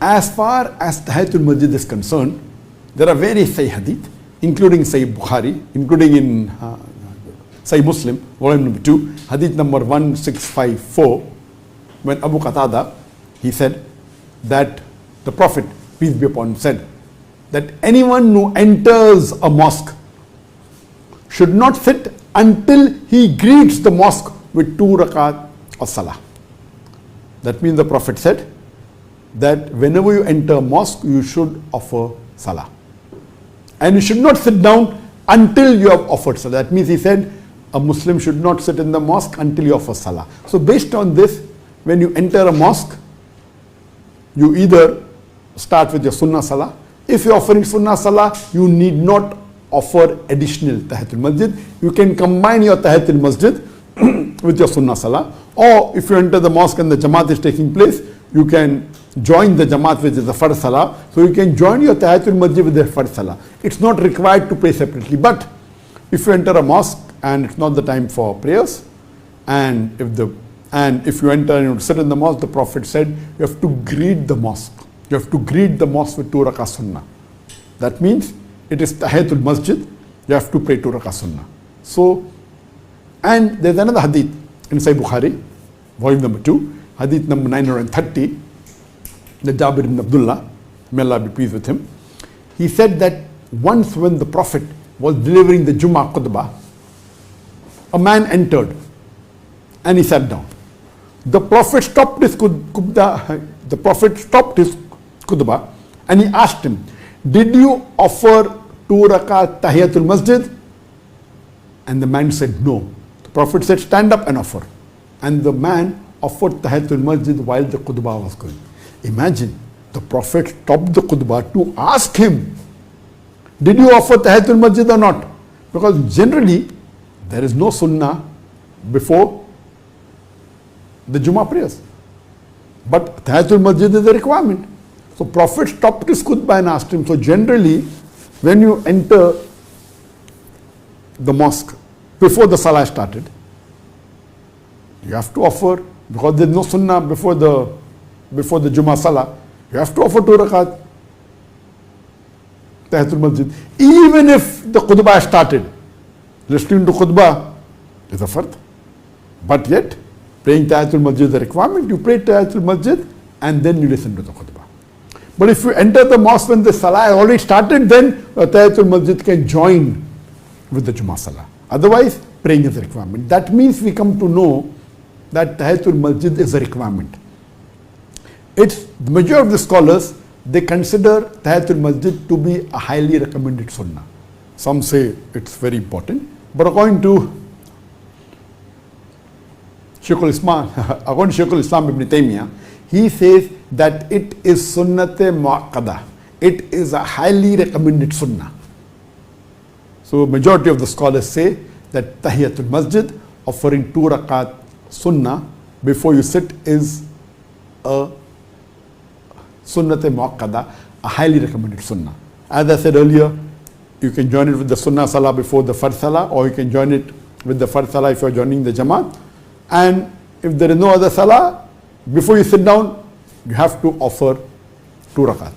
As far as Tàhiytul Masjid is concerned, there are various Sahih Hadith, including Sahih Bukhari, including in Sahih Muslim, volume number 2, Hadith number 1654, when Abu Qatada, he said that the Prophet, peace be upon him, said that anyone who enters a mosque should not sit until he greets the mosque with 2 rakat of salah. That means the Prophet said that whenever you enter a mosque, you should offer salah. And you should not sit down until you have offered salah. That means he said a Muslim should not sit in the mosque until you offer salah. So based on this, when you enter a mosque, you either start with your sunnah salah. If you're offering sunnah salah, you need not offer additional Tàhiytul Masjid. You can combine your Tàhiytul Masjid with your sunnah salah. Or if you enter the mosque and the Jamaat is taking place, you can join the Jamaat which is the Fard Salah. So you can join your Tàhiytul Masjid with the Fard Salah. It's not required to pray separately. But if you enter a mosque and it's not the time for prayers, and if you enter and you sit in the mosque, the Prophet said you have to greet the mosque. You have to greet the mosque with 2 rakah sunnah. That means it is Tàhiytul Masjid. You have to pray 2 rakah sunnah. So, and there's another hadith in Sahih Bukhari, volume number 2, hadith number 930, the Jabir ibn Abdullah, may Allah be pleased with him. He said that once when the Prophet was delivering the Jummah khutbah, a man entered and he sat down. The Prophet stopped his khutbah and he asked him, did you offer 2 rakat Tàhiytul Masjid? And the man said no. The Prophet said, stand up and offer. And the man offered Tàhiytul Masjid while the khutbah was going. Imagine, the Prophet stopped the khutbah to ask him, did you offer Tàhiytul Masjid or not? Because generally, there is no sunnah before the Jummah prayers. But Tàhiytul Masjid is a requirement. So Prophet stopped his khutbah and asked him. So generally, when you enter the mosque before the salah started, you have to offer, because there is no sunnah before the Jummah salah, you have to offer 2 rakat Tàhiytul Masjid. Even if the khutbah started, listening to khutbah is a fard. But yet, praying Tàhiytul Masjid is a requirement. You pray Tàhiytul Masjid and then you listen to the khutbah. But if you enter the mosque when the salah has already started, then Tàhiytul Masjid can join with the Jummah salah. Otherwise, praying is a requirement. That means we come to know that Tàhiytul Masjid is a requirement. The majority of the scholars, they consider Tàhiytul Masjid to be a highly recommended sunnah. Some say it's very important. But according to Shaykhul Islam Ibn Taymiyyah, he says that it is sunnat-e mu'akkada. It is a highly recommended sunnah. So majority of the scholars say that Tàhiytul Masjid, offering 2 rakat sunnah before you sit, is a sunnat-e mu'akkada, a highly recommended sunnah. As I said earlier, you can join it with the sunnah salah before the fard salah, or you can join it with the fard salah if you are joining the Jamaat. And if there is no other salah, before you sit down, you have to offer 2 rakat.